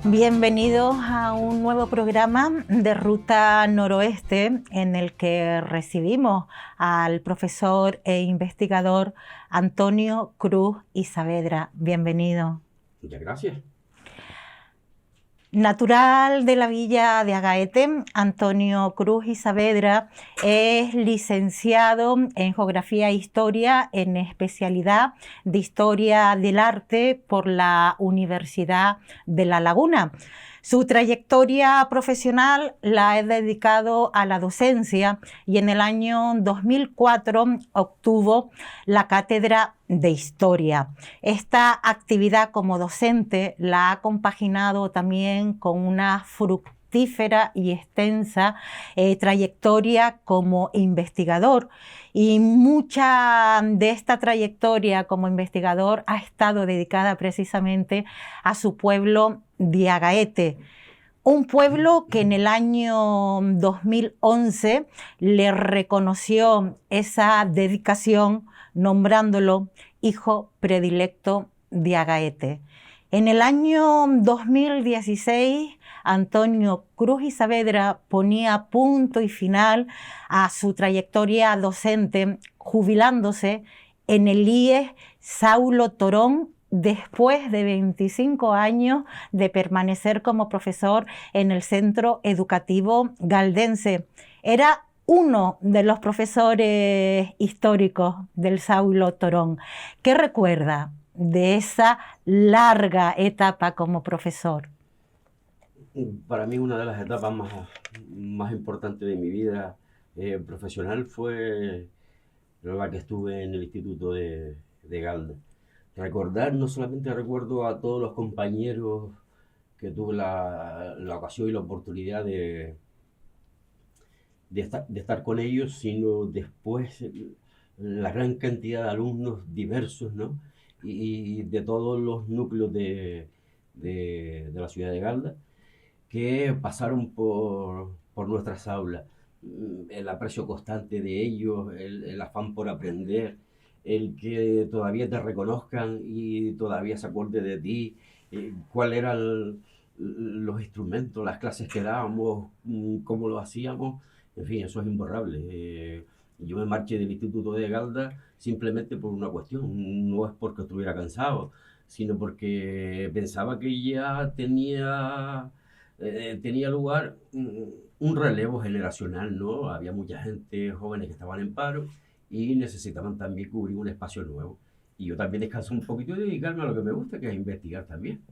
Bienvenidos a un nuevo programa de Ruta Noroeste en el que recibimos al profesor e investigador Antonio Cruz y Saavedra. Bienvenido. Muchas gracias. Natural de la villa de Agaete, Antonio Cruz y Saavedra es licenciado en Geografía e Historia en especialidad de Historia del Arte por la Universidad de La Laguna. Su trayectoria profesional la ha dedicado a la docencia y en el año 2004 obtuvo la cátedra de Historia. Esta actividad como docente la ha compaginado también con una fructífera y extensa trayectoria como investigador. Y mucha de esta trayectoria como investigador ha estado dedicada precisamente a su pueblo de Agaete, un pueblo que en el año 2011 le reconoció esa dedicación nombrándolo hijo predilecto de Agaete. En el año 2016, Antonio Cruz y Saavedra ponía punto y final a su trayectoria docente, jubilándose en el IES Saulo Torón, después de 25 años de permanecer como profesor en el Centro Educativo Galdense. Era uno de los profesores históricos del Saulo Torón. ¿Qué recuerda de esa larga etapa como profesor? Para mí una de las etapas más importantes de mi vida profesional fue la que estuve en el Instituto de Galda. Recordar, no solamente recuerdo a todos los compañeros que tuve la ocasión y la oportunidad de estar con ellos, sino después la gran cantidad de alumnos diversos, ¿no? Y de todos los núcleos de la ciudad de Galda que pasaron por nuestras aulas. El aprecio constante de ellos, el afán por aprender, el que todavía te reconozcan y todavía se acuerde de ti, cuáles eran los instrumentos, las clases que dábamos, cómo lo hacíamos, en fin, eso es imborrable. Yo me marché del Instituto de Galda simplemente por una cuestión, no es porque estuviera cansado, sino porque pensaba que ya tenía lugar un relevo generacional, ¿no? Había mucha gente jóvenes que estaban en paro y necesitaban también cubrir un espacio nuevo. Y yo también descanso un poquito y dedicarme a lo que me gusta, que es investigar también.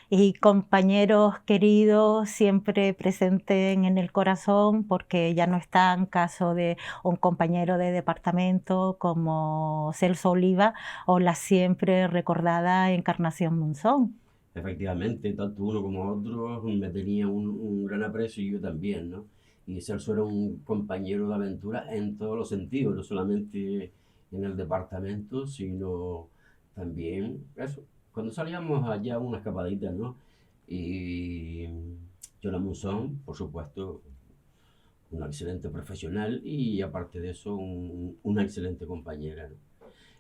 Y compañeros queridos siempre presentes en el corazón, porque ya no está en caso de un compañero de departamento como Celso Oliva o la siempre recordada Encarnación Monzón. Efectivamente, tanto uno como otro me tenía un gran aprecio y yo también, ¿no? Y Celso era un compañero de aventura en todos los sentidos, no solamente en el departamento, sino también, eso, cuando salíamos allá una escapadita, ¿no? Y Yola Monzón, por supuesto, una excelente profesional y aparte de eso, una excelente compañera, ¿no?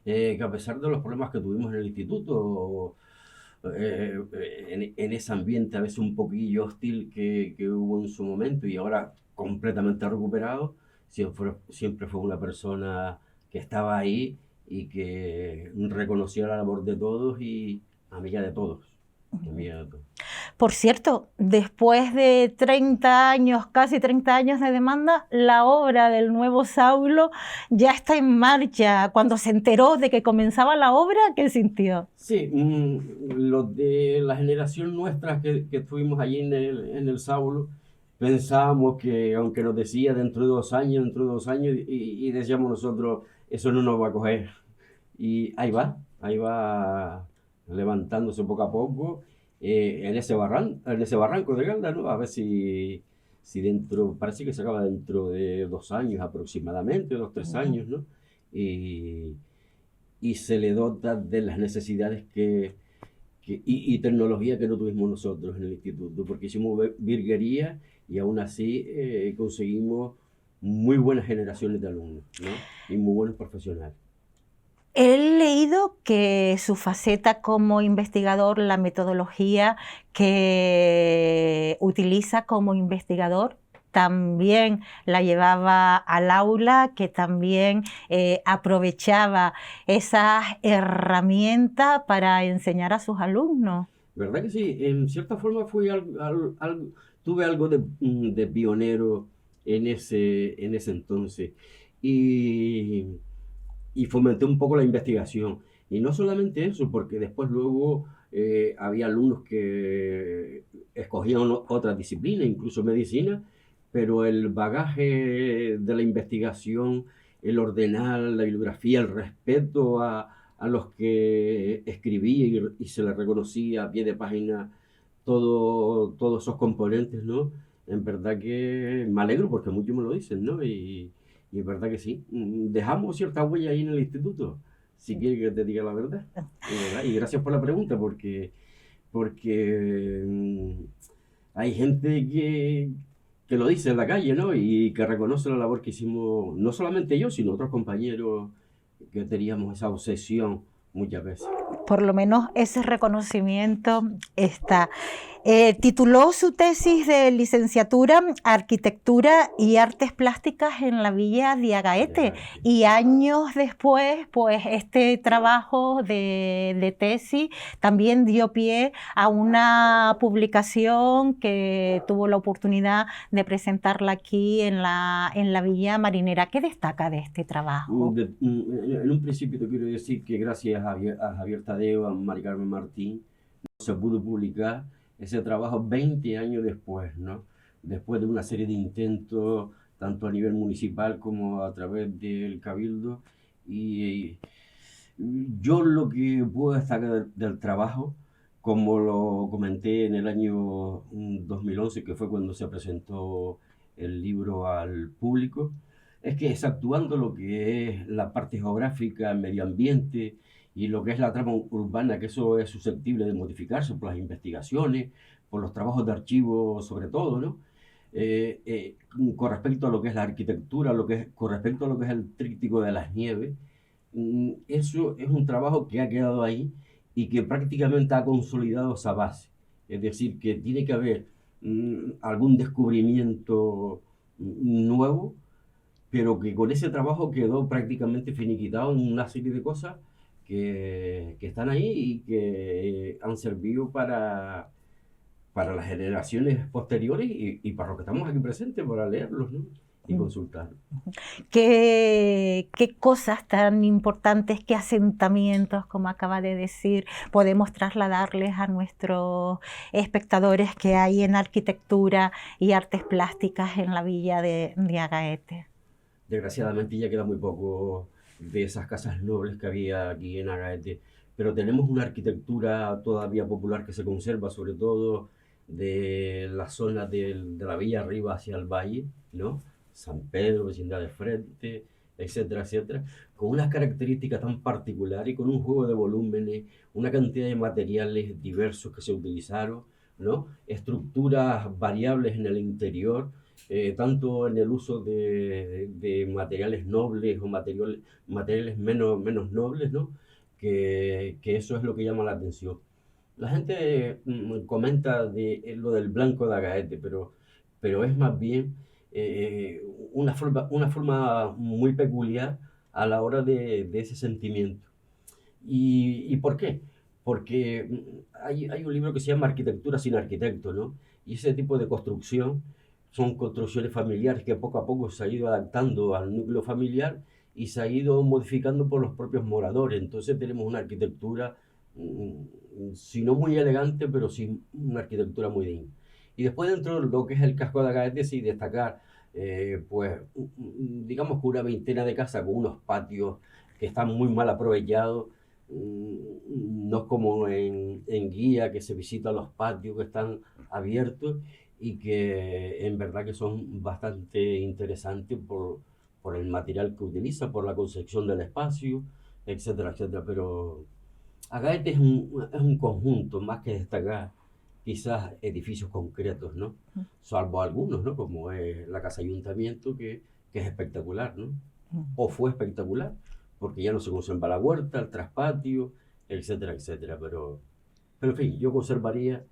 Que a pesar de los problemas que tuvimos en el instituto, en ese ambiente a veces un poquillo hostil que hubo en su momento y ahora completamente recuperado, siempre fue una persona que estaba ahí y que reconocía la labor de todos y amiga de todos. Amiga de todos. Por cierto, después de 30 años, casi 30 años de demanda, la obra del nuevo Saulo ya está en marcha. Cuando se enteró de que comenzaba la obra, ¿qué sintió? Sí, los de la generación nuestra que estuvimos allí en el Saulo, pensábamos que aunque nos decía dentro de 2 años, y decíamos nosotros, eso no nos va a coger. Y ahí va levantándose poco a poco en ese barranco de Galda, ¿no? A ver si parece que se acaba dentro de 2 años aproximadamente, 2, 3 años, ¿no? Y se le dota de las necesidades y tecnología que no tuvimos nosotros en el instituto, porque hicimos virguería y aún así conseguimos muy buenas generaciones de alumnos, ¿no? Y muy buenos profesionales. He leído que su faceta como investigador, la metodología que utiliza como investigador, también la llevaba al aula, que también aprovechaba esas herramientas para enseñar a sus alumnos. ¿Verdad que sí? En cierta forma tuve algo de pionero en ese entonces. Y, y fomenté un poco la investigación. Y no solamente eso, porque después luego había alumnos que escogían otra disciplina, incluso medicina, pero el bagaje de la investigación, el ordenar la bibliografía, el respeto a los que escribía y se les reconocía a pie de página todos esos componentes, ¿no? En verdad que me alegro porque muchos me lo dicen, ¿no? Y es verdad que sí. Dejamos cierta huella ahí en el instituto, si quieres que te diga la verdad. ¿Verdad? Y gracias por la pregunta, porque hay gente que lo dice en la calle, ¿no? Y que reconoce la labor que hicimos, no solamente yo, sino otros compañeros que teníamos esa obsesión muchas veces. Por lo menos ese reconocimiento está. Tituló su tesis de licenciatura Arquitectura y Artes Plásticas en la Villa de Agaete, y años después, pues este trabajo de tesis también dio pie a una publicación que tuvo la oportunidad de presentarla aquí en la Villa Marinera. ¿Qué destaca de este trabajo? En un principio te quiero decir que gracias a Javier Tadeo, a Mari Carmen Martín, se pudo publicar ese trabajo 20 años después, ¿no? Después de una serie de intentos, tanto a nivel municipal como a través del Cabildo. Y yo lo que puedo destacar del trabajo, como lo comenté en el año 2011, que fue cuando se presentó el libro al público, es que exceptuando lo que es la parte geográfica, el medio ambiente y lo que es la trama urbana, que eso es susceptible de modificarse por las investigaciones, por los trabajos de archivo sobre todo, ¿no? Con respecto a lo que es la arquitectura, con respecto a lo que es el tríptico de las nieves, eso es un trabajo que ha quedado ahí y que prácticamente ha consolidado esa base. Es decir, que tiene que haber algún descubrimiento nuevo, pero que con ese trabajo quedó prácticamente finiquitado en una serie de cosas que están ahí y que han servido para las generaciones posteriores y para los que estamos aquí presentes, para leerlos, ¿no? Y consultarlos. ¿Qué cosas tan importantes, qué asentamientos, como acaba de decir, podemos trasladarles a nuestros espectadores que hay en arquitectura y artes plásticas en la villa de Agaete? Desgraciadamente ya queda muy poco de esas casas nobles que había aquí en Agaete, pero tenemos una arquitectura todavía popular que se conserva, sobre todo de la zona de la villa arriba hacia el valle, ¿no? San Pedro, vecindad de frente, etcétera, etcétera, con unas características tan particulares y con un juego de volúmenes, una cantidad de materiales diversos que se utilizaron, ¿no? Estructuras variables en el interior, tanto en el uso de materiales nobles o materiales menos nobles, ¿no? Que eso es lo que llama la atención. La gente comenta de lo del blanco de Agaete, pero es más bien una forma muy peculiar a la hora de ese sentimiento. ¿Y por qué? Porque hay un libro que se llama Arquitectura sin arquitecto, ¿no? Y ese tipo de construcción son construcciones familiares que poco a poco se ha ido adaptando al núcleo familiar y se ha ido modificando por los propios moradores. Entonces tenemos una arquitectura, si no muy elegante, pero sí una arquitectura muy digna. Y después dentro de lo que es el casco de Agaete, sí destacar, pues, digamos que una veintena de casas con unos patios que están muy mal aprovechados. No es como en guía que se visitan los patios que están abiertos y que en verdad que son bastante interesantes por el material que utiliza, por la concepción del espacio, etcétera, etcétera. Pero Agaete es un conjunto más que destacar quizás edificios concretos, ¿no? Salvo algunos, ¿no? Como es la Casa Ayuntamiento, que es espectacular, ¿no? O fue espectacular, porque ya no se conserva la huerta, el traspatio, etcétera, etcétera. Pero en fin, yo conservaría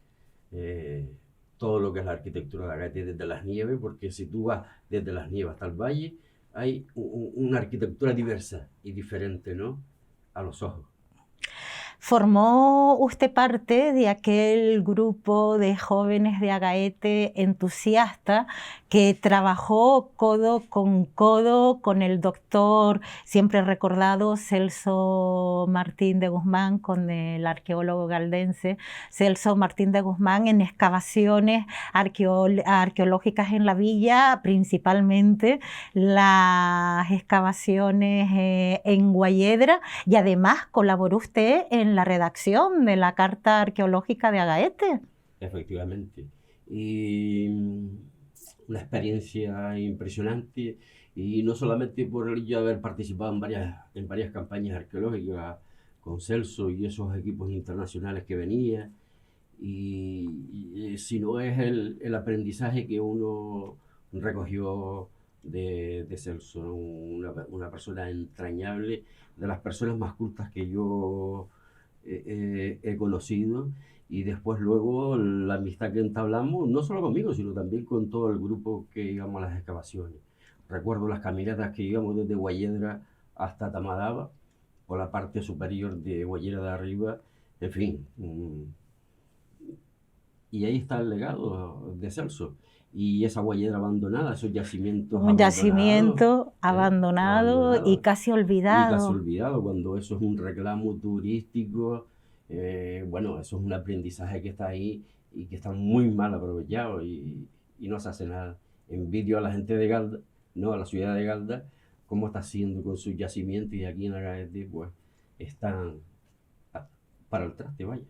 eh, todo lo que es la arquitectura de Agaete desde las nieves, porque si tú vas desde las nieves hasta el valle, hay una arquitectura diversa y diferente, ¿no? A los ojos. ¿Formó usted parte de aquel grupo de jóvenes de Agaete entusiasta que trabajó codo con el doctor, siempre recordado, Celso Martín de Guzmán, con el arqueólogo galdense Celso Martín de Guzmán, en excavaciones arqueológicas en la villa, principalmente las excavaciones en Guayedra, y además colaboró usted en la redacción de la Carta Arqueológica de Agaete? Efectivamente. Y una experiencia impresionante, y no solamente por el hecho de haber participado en varias campañas arqueológicas con Celso y esos equipos internacionales que venía, sino es el aprendizaje que uno recogió de Celso, ¿no? Una persona entrañable, de las personas más cultas que yo he conocido, y después luego la amistad que entablamos, no solo conmigo, sino también con todo el grupo que íbamos a las excavaciones. Recuerdo las caminatas que íbamos desde Guayedra hasta Tamadaba, por la parte superior de Guayedra de arriba, en fin. Y ahí está el legado de Celso. Y esa Guayedra abandonada, esos yacimientos Un abandonados, yacimiento abandonado y casi y casi olvidado. olvidado, cuando eso es un reclamo turístico. Bueno, eso es un aprendizaje que está ahí y que está muy mal aprovechado, y no se hace nada. Envidio a la gente de Galda, no, a la ciudad de Galda, cómo está haciendo con sus yacimientos, y aquí en Agaete pues están para el traste, vaya.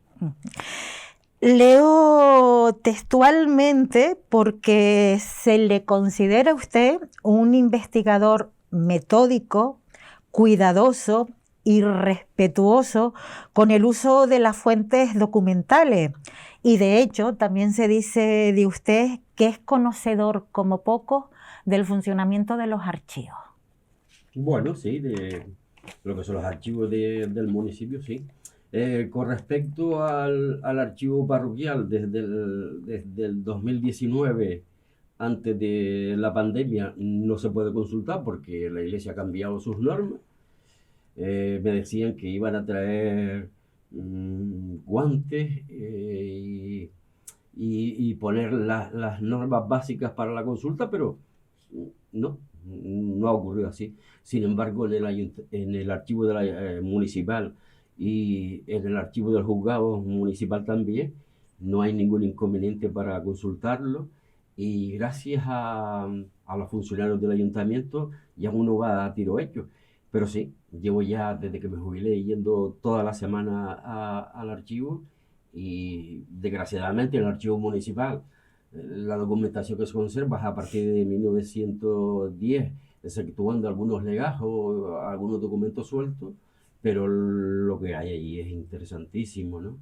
Leo textualmente porque se le considera a usted un investigador metódico, cuidadoso y respetuoso con el uso de las fuentes documentales. Y de hecho, también se dice de usted que es conocedor como pocos del funcionamiento de los archivos. Bueno, sí, de lo que son los archivos del municipio, sí. Con respecto al archivo parroquial, desde el 2019, antes de la pandemia, no se puede consultar porque la iglesia ha cambiado sus normas. Me decían que iban a traer guantes, y poner las normas básicas para la consulta, pero no ha ocurrido así. Sin embargo, en el archivo de municipal y en el archivo del juzgado municipal también no hay ningún inconveniente para consultarlo, y gracias a los funcionarios del ayuntamiento ya uno va a tiro hecho. Pero sí, llevo ya desde que me jubilé yendo toda la semana al archivo, y desgraciadamente el archivo municipal, la documentación que se conserva es a partir de 1910, exceptuando algunos legajos, algunos documentos sueltos, pero lo que hay ahí es interesantísimo, ¿no?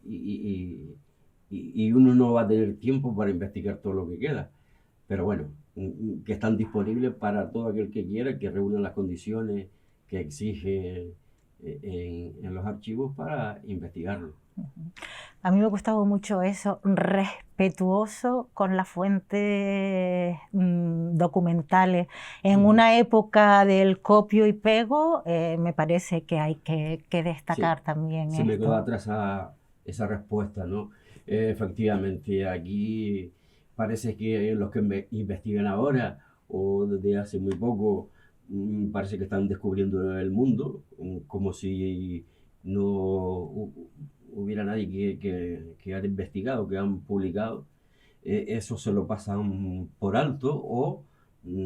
Y uno no va a tener tiempo para investigar todo lo que queda, pero bueno, que están disponibles para todo aquel que quiera, que reúna las condiciones que exige en los archivos para investigarlo. A mí me ha gustado mucho eso, respetuoso con las fuentes documentales. En una época del copio y pego, me parece que hay que destacar también se me quedó esto. atrás esa respuesta, ¿no? Efectivamente, aquí parece que los que investigan ahora o desde hace muy poco, parece que están descubriendo el mundo, como si no hubiera nadie que haya investigado, que han publicado. Eso se lo pasan por alto, o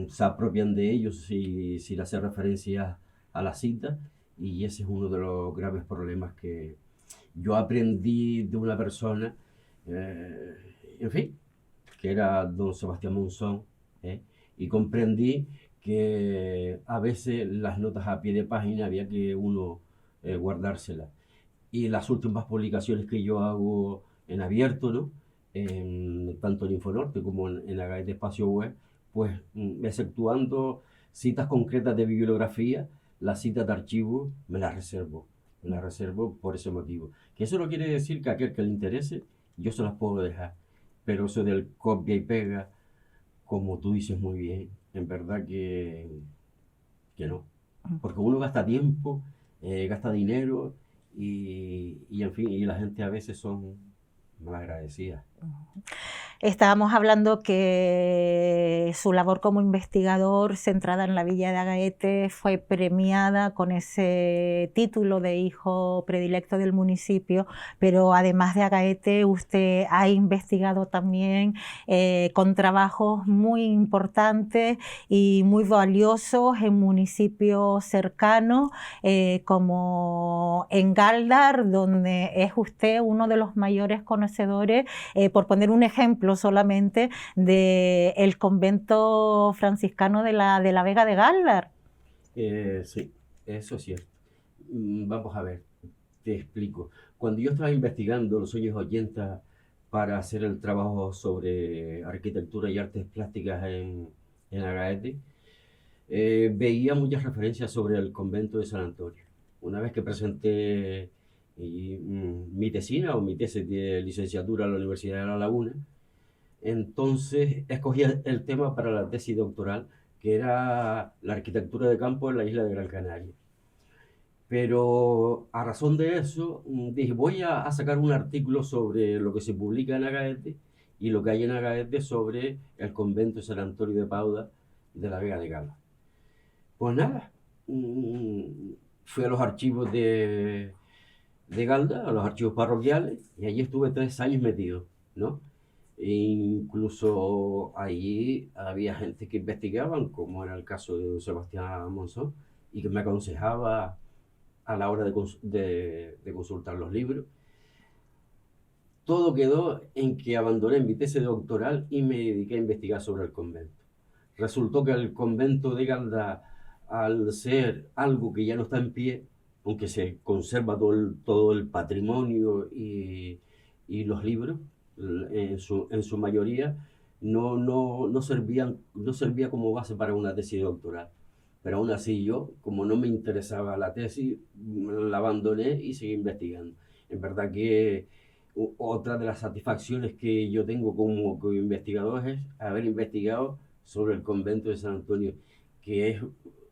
se apropian de ellos si le hace referencia a la cita, y ese es uno de los graves problemas que yo aprendí de una persona, en fin, que era don Sebastián Monzón, y comprendí que a veces las notas a pie de página había que uno guardárselas. Y las últimas publicaciones que yo hago en abierto, ¿no? Tanto en Infonorte como en la Agaete Espacio Web, pues exceptuando citas concretas de bibliografía, la cita de archivo me la reservo por ese motivo. Que eso no quiere decir que a aquel que le interese, yo se las puedo dejar. Pero eso del copia y pega, como tú dices muy bien, en verdad que no. Porque uno gasta tiempo, gasta dinero y en fin, y la gente a veces son malagradecidas. Estábamos hablando que su labor como investigador centrada en la villa de Agaete fue premiada con ese título de hijo predilecto del municipio, pero además de Agaete usted ha investigado también con trabajos muy importantes y muy valiosos en municipios cercanos como en Galdar, donde es usted uno de los mayores conocedores, por poner un ejemplo solamente, del convento franciscano de la Vega de Galdar. Sí, eso es cierto. Vamos a ver, te explico. Cuando yo estaba investigando los años 80 para hacer el trabajo sobre arquitectura y artes plásticas en Agaete, veía muchas referencias sobre el convento de San Antonio. Una vez que presenté mi tesina o mi tesis de licenciatura en la Universidad de La Laguna, entonces escogí el tema para la tesis doctoral, que era la arquitectura de campo en la isla de Gran Canaria. Pero a razón de eso, dije, voy a sacar un artículo sobre lo que se publica en Agaete y lo que hay en Agaete sobre el convento de San Antonio de Pauda de la Vega de Gala. Pues nada, fui a los archivos de Galda, a los archivos parroquiales, y allí estuve 3 años metido, ¿no? E incluso allí había gente que investigaban, como era el caso de Sebastián Monzón, y que me aconsejaba a la hora de consultar los libros. Todo quedó en que abandoné mi tesis doctoral y me dediqué a investigar sobre el convento. Resultó que el convento de Galda, al ser algo que ya no está en pie, aunque se conserva todo el patrimonio y los libros, en su mayoría, no servía como base para una tesis doctoral. Pero aún así yo, como no me interesaba la tesis, la abandoné y seguí investigando. En verdad que otra de las satisfacciones que yo tengo como investigador es haber investigado sobre el convento de San Antonio, que es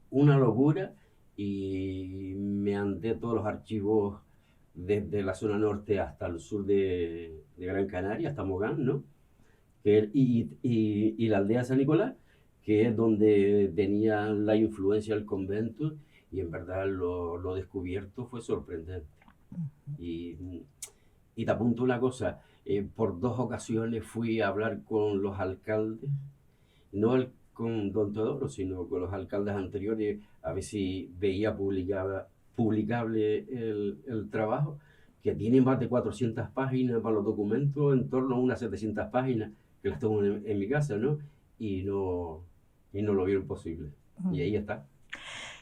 una locura, y me andé todos los archivos desde la zona norte hasta el sur de Gran Canaria, hasta Mogán, ¿no? Y la aldea San Nicolás, que es donde tenía la influencia del convento, y en verdad lo descubierto fue sorprendente. Y, y te apunto una cosa, por 2 ocasiones fui a hablar con los alcaldes, no con Don Teodoro, sino con los alcaldes anteriores, a ver si veía publicable el trabajo, que tiene más de 400 páginas para los documentos, en torno a unas 700 páginas, que las tengo en mi casa, ¿no? Y no lo vieron posible. Y ahí está.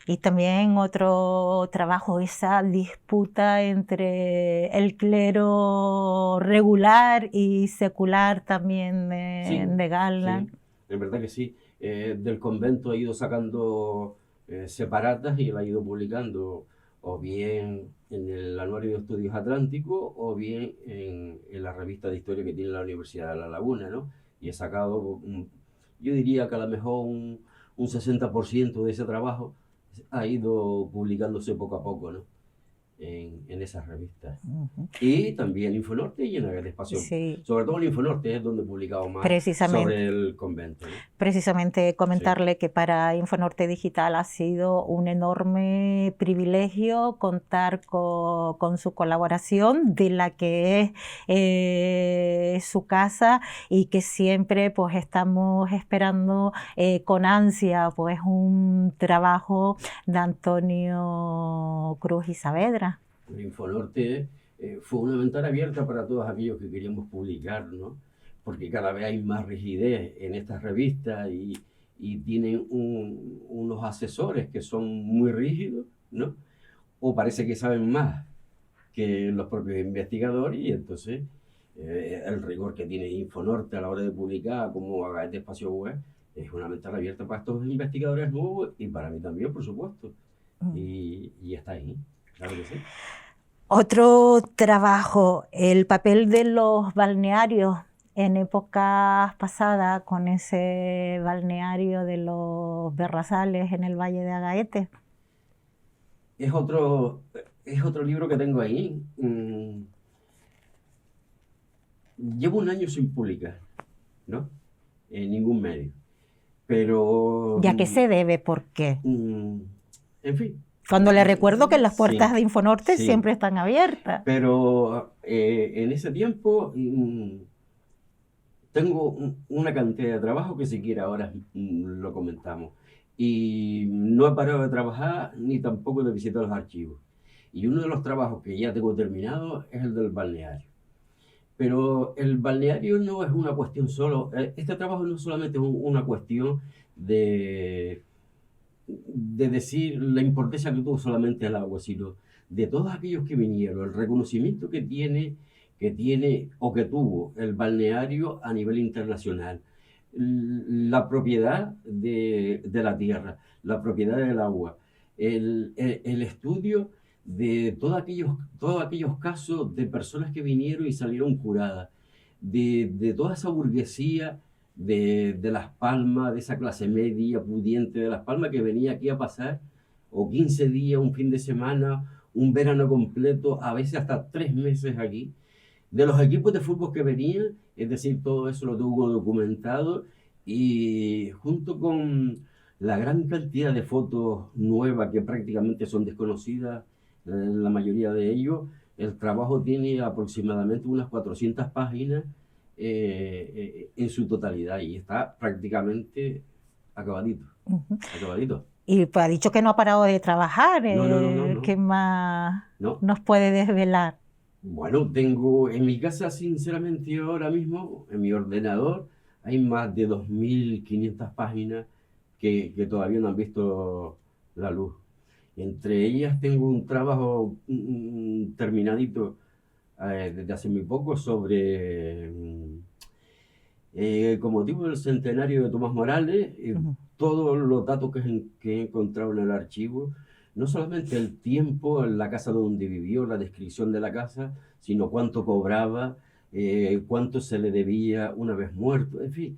Y también otro trabajo, esa disputa entre el clero regular y secular también de Galdar. Sí, en verdad que sí. Del convento he ido sacando separatas y la he ido publicando, o bien en el Anuario de Estudios Atlánticos, o bien en la revista de historia que tiene la Universidad de La Laguna, ¿no? Y he sacado, yo diría que a lo mejor un 60% de ese trabajo ha ido publicándose poco a poco, ¿no? En esas revistas. Y también Infonorte y en el espacio. Sí. Sobre todo en Infonorte es donde he publicado más sobre el convento, ¿no? Precisamente comentarle que para Infonorte Digital ha sido un enorme privilegio contar con su colaboración, de la que es su casa, y que siempre pues estamos esperando con ansia pues un trabajo de Antonio Cruz y Saavedra. El Infonorte fue una ventana abierta para todos aquellos que queríamos publicar, ¿no? Porque cada vez hay más rigidez en estas revistas y tienen unos asesores que son muy rígidos, ¿no? O parece que saben más que los propios investigadores, y entonces el rigor que tiene Infonorte a la hora de publicar, como Agaete Espacio Web, es una ventana abierta para estos investigadores nuevos y para mí también, por supuesto. y está ahí, claro que sí. Otro trabajo, el papel de los balnearios en épocas pasadas, con ese balneario de los Berrazales en el Valle de Agaete. Es otro libro que tengo ahí. Llevo un año sin publicar, ¿no? En ningún medio. Pero, ¿Y a qué se debe? ¿Por qué? en fin. Cuando le recuerdo que las puertas Sí, de Infonorte sí. siempre están abiertas. Pero en ese tiempo tengo una cantidad de trabajo que siquiera ahora lo comentamos. Y no he parado de trabajar ni tampoco de visitar los archivos. Y uno de los trabajos que ya tengo terminado es el del balneario. Pero el balneario no es una cuestión solo, este trabajo no solamente es una cuestión de, de decir la importancia que tuvo solamente el agua, sino de todos aquellos que vinieron, el reconocimiento que tiene o que tuvo el balneario a nivel internacional, la propiedad de la tierra, la propiedad del agua, el estudio de todos aquellos casos de personas que vinieron y salieron curadas, de toda esa burguesía de Las Palmas, de esa clase media pudiente de Las Palmas que venía aquí a pasar, o 15 días, un fin de semana, un verano completo, a veces hasta 3 meses aquí, de los equipos de fútbol que venían, es decir, todo eso lo tuvo documentado y junto con la gran cantidad de fotos nuevas que prácticamente son desconocidas, la mayoría de ellos, el trabajo tiene aproximadamente unas 400 páginas en su totalidad y está prácticamente acabadito, acabadito. Y pues ha dicho que no ha parado de trabajar. No. ¿Qué más No. nos puede desvelar? Bueno, tengo en mi casa, sinceramente, ahora mismo, en mi ordenador, hay más de 2.500 páginas que todavía no han visto la luz. Entre ellas tengo un trabajo terminadito desde hace muy poco sobre, con motivo del centenario de Tomás Morales, todos los datos que he encontrado en el archivo, no solamente el tiempo, la casa donde vivió, la descripción de la casa, sino cuánto cobraba, cuánto se le debía una vez muerto, en fin,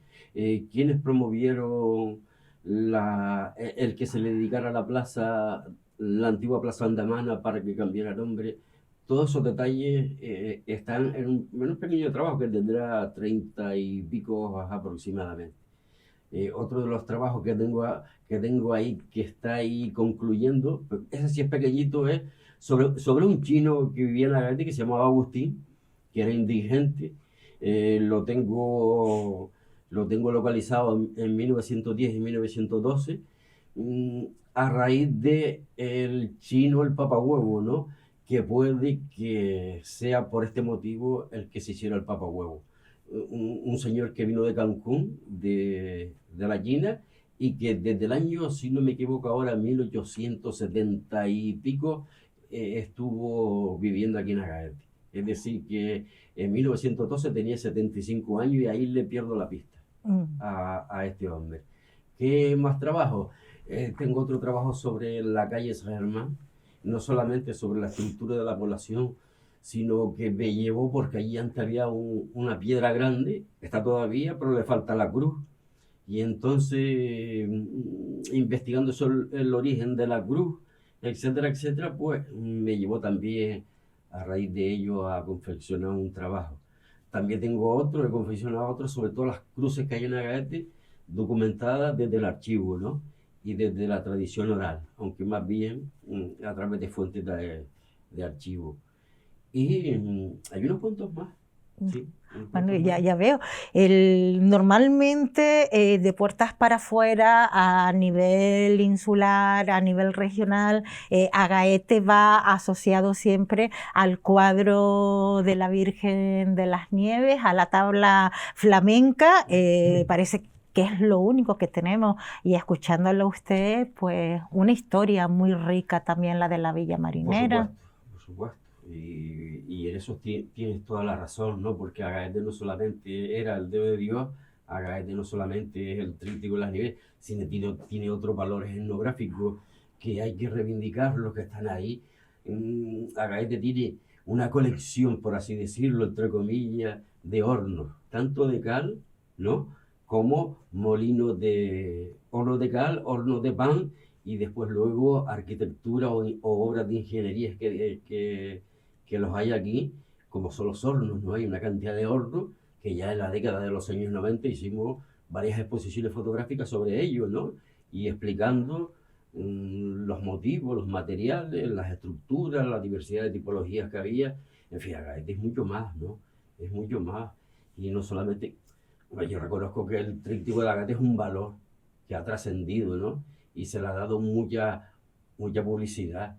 quiénes promovieron el que se le dedicara a la plaza, la antigua plaza andamana para que cambiara nombre. Todos esos detalles están en un pequeño trabajo que tendrá 30 y pico aproximadamente. Otro de los trabajos que tengo ahí, que está ahí concluyendo, ese sí es pequeñito, es sobre un chino que vivía en Agaete que se llamaba Agustín, que era indigente. Lo tengo localizado en 1910 y 1912, a raíz de el chino, el papahuevo, ¿no? Que puede que sea por este motivo el que se hiciera el papahuevo. Un señor que vino de Cancún, de la China, y que desde el año, si no me equivoco ahora, 1870 y pico, estuvo viviendo aquí en Agaete. Es decir, que en 1912 tenía 75 años y ahí le pierdo la pista a este hombre. ¿Qué más trabajo? Tengo otro trabajo sobre la calle San Germán, no solamente sobre la estructura de la población, sino que me llevó porque allí antes había una piedra grande, está todavía, pero le falta la cruz. Y entonces, investigando sobre el origen de la cruz, etcétera, etcétera, pues me llevó también a raíz de ello a confeccionar un trabajo. También he confeccionado otro sobre todas las cruces que hay en Agaete, documentadas desde el archivo, ¿no? Y desde la tradición oral, aunque más bien a través de fuentes de archivo. Y hay unos puntos más. Sí, bueno, ya veo. Normalmente de puertas para afuera, a nivel insular, a nivel regional, Agaete va asociado siempre al cuadro de la Virgen de las Nieves, a la tabla flamenca. Parece que es lo único que tenemos. Y escuchándolo a usted, pues una historia muy rica también la de la Villa Marinera. Por supuesto. Y en eso tienes toda la razón, ¿no? Porque Agaete no solamente era el dedo de Dios, Agaete no solamente es el tríptico de las nieves, sino tiene otros valores etnográficos. que hay que reivindicar los que están ahí. Agaete tiene una colección, por así decirlo, entre comillas, de hornos, tanto de cal, ¿no? Como molinos de hornos de cal, hornos de pan, y después luego arquitectura o obras de ingeniería que los hay aquí, como son los hornos, ¿no? Hay una cantidad de hornos que ya en la década de los años 90 hicimos varias exposiciones fotográficas sobre ellos, ¿no? Y explicando los motivos, los materiales, las estructuras, la diversidad de tipologías que había. En fin, Agaete es mucho más, ¿no? Es mucho más. Y no solamente, bueno, yo reconozco que el tríptico de Agaete es un valor que ha trascendido, ¿no? Y se le ha dado mucha publicidad.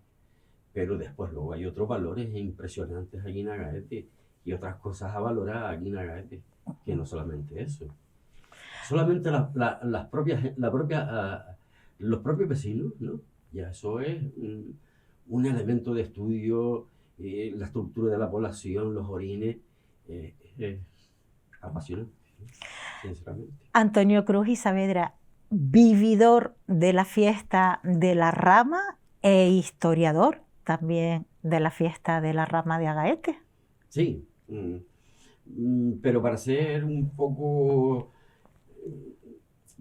Pero después luego hay otros valores impresionantes aquí en Agaete y otras cosas a valorar aquí en Agaete, que no solamente eso. Solamente los propios vecinos, ¿no? Ya eso es un elemento de estudio, la estructura de la población, los orines, es apasionante, sinceramente. Antonio Cruz y Saavedra, vividor de la fiesta de la Rama e historiador también de la fiesta de la Rama de Agaete. Sí, pero para ser un poco,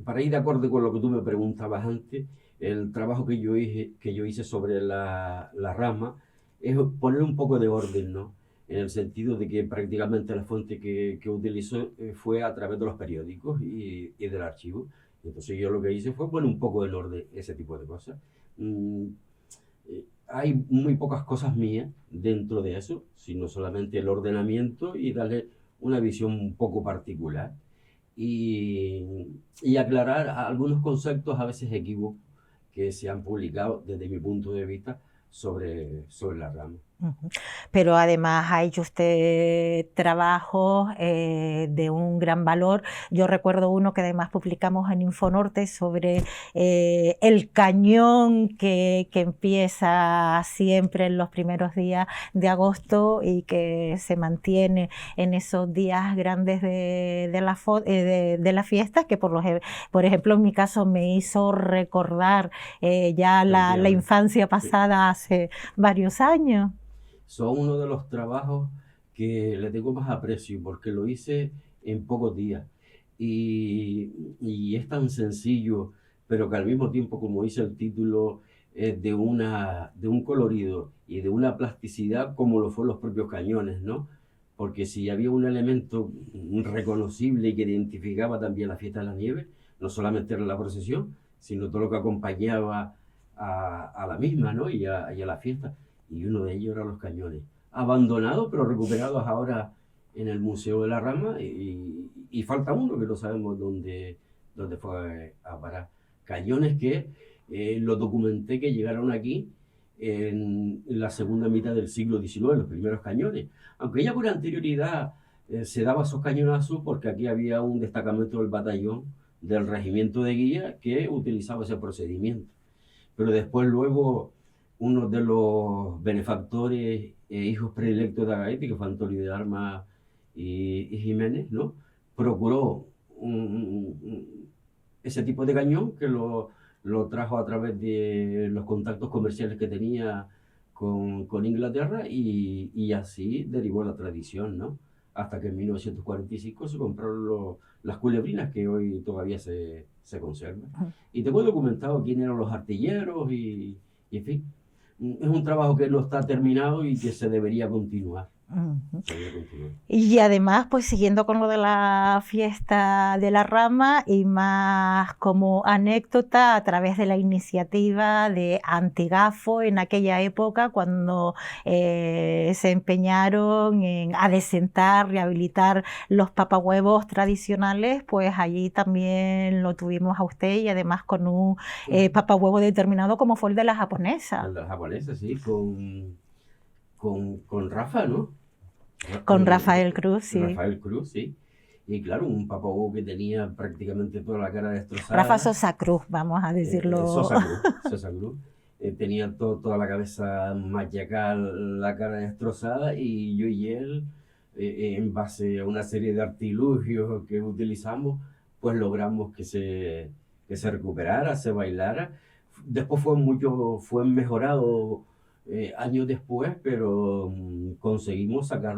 para ir de acuerdo con lo que tú me preguntabas antes, el trabajo que yo hice sobre la Rama es poner un poco de orden, ¿no? En el sentido de que prácticamente la fuente que utilizó fue a través de los periódicos y del archivo. Entonces yo lo que hice fue poner un poco en orden ese tipo de cosas. Hay muy pocas cosas mías dentro de eso, sino solamente el ordenamiento y darle una visión un poco particular. Y aclarar algunos conceptos a veces equívocos que se han publicado desde mi punto de vista sobre la Rama. Pero además ha hecho usted trabajos de un gran valor. Yo recuerdo uno que además publicamos en Infonorte sobre el cañón que empieza siempre en los primeros días de agosto y que se mantiene en esos días grandes de la fiesta, que por ejemplo en mi caso me hizo recordar ya la infancia pasada hace varios años. Son uno de los trabajos que le tengo más aprecio porque lo hice en pocos días y es tan sencillo, pero que al mismo tiempo, como dice el título, es de un colorido y de una plasticidad como lo fueron los propios cañones, ¿no? Porque si había un elemento reconocible que identificaba también la fiesta de la nieve, no solamente era la procesión, sino todo lo que acompañaba a la misma, ¿no? Y a la fiesta. Y uno de ellos eran los cañones, abandonados pero recuperados ahora en el Museo de la Rama, y falta uno que no sabemos dónde fue a parar. Cañones que lo documenté que llegaron aquí en la segunda mitad del siglo XIX, los primeros cañones, aunque ya por anterioridad se daba esos cañonazos porque aquí había un destacamento del batallón del regimiento de guía que utilizaba ese procedimiento. Pero después luego uno de los benefactores e hijos predilectos de Agaete, que fue Antonio de Armas y Jiménez, ¿no? Procuró ese tipo de cañón que lo trajo a través de los contactos comerciales que tenía con Inglaterra y así derivó la tradición, ¿no? Hasta que en 1945 se compraron las culebrinas que hoy todavía se conservan. Y tengo documentado quién eran los artilleros y en fin. Es un trabajo que no está terminado y que se debería continuar. Y además, pues siguiendo con lo de la fiesta de la Rama y más como anécdota a través de la iniciativa de Antigafo en aquella época cuando se empeñaron en adecentar, rehabilitar los papahuevos tradicionales, pues allí también lo tuvimos a usted y además con un papahuevo determinado como fue el de la japonesa. El de la japonesa, sí, con Rafa, ¿no? Con Rafael Cruz, sí. Rafael Cruz, sí. Y claro, un papahuevo que tenía prácticamente toda la cara destrozada. Rafa Sosa Cruz, vamos a decirlo. Sosa Cruz. Tenía toda la cabeza machacada, la cara destrozada, y yo y él, en base a una serie de artilugios que utilizamos, pues logramos que se recuperara, se bailara. Después fue mejorado años después, pero conseguimos sacar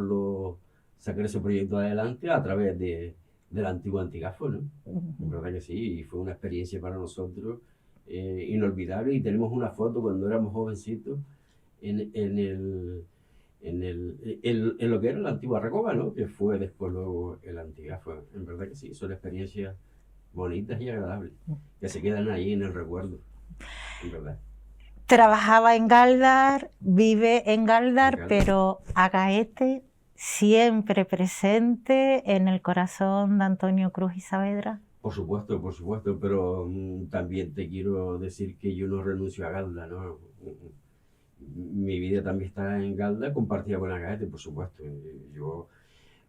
ese proyecto adelante a través del antiguo Antigáfo, ¿no? En verdad que sí, y fue una experiencia para nosotros inolvidable, y tenemos una foto cuando éramos jovencitos en lo que era la antigua Recoba, ¿no? Que fue después luego el Antigáfo. En verdad que sí, son experiencias bonitas y agradables, que se quedan ahí en el recuerdo, en verdad. Trabajaba en Galdar, vive en Galdar, pero Agaete siempre presente en el corazón de Antonio Cruz y Saavedra. Por supuesto, pero también te quiero decir que yo no renuncio a Galdar, ¿no? Mi vida también está en Galdar, compartida con Agaete, por supuesto. Yo,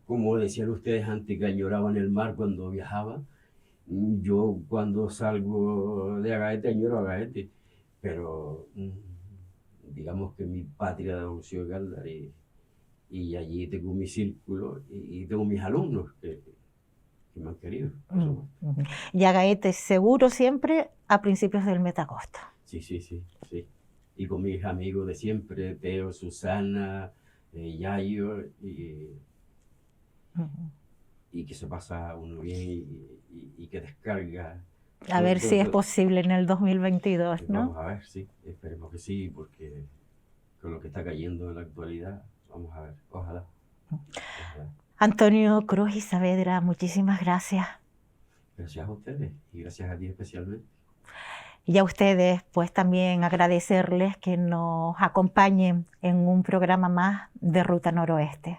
como decían ustedes antes, que añoraba en el mar cuando viajaba, yo cuando salgo de Agaete añoro a Agaete, pero digamos que mi patria de adopción es Galdar, y allí tengo mi círculo y tengo mis alumnos que me han querido. Y Agaete seguro siempre a principios del Metacosta. Sí. Y con mis amigos de siempre, Teo, Susana, Yayo, y que se pasa uno bien y que descarga. A ver si es posible en el 2022, ¿no? Vamos a ver, sí, esperemos que sí, porque con lo que está cayendo en la actualidad, vamos a ver, ojalá. Antonio Cruz y Saavedra, muchísimas gracias. Gracias a ustedes y gracias a ti especialmente. Y a ustedes, pues también agradecerles que nos acompañen en un programa más de Ruta Noroeste.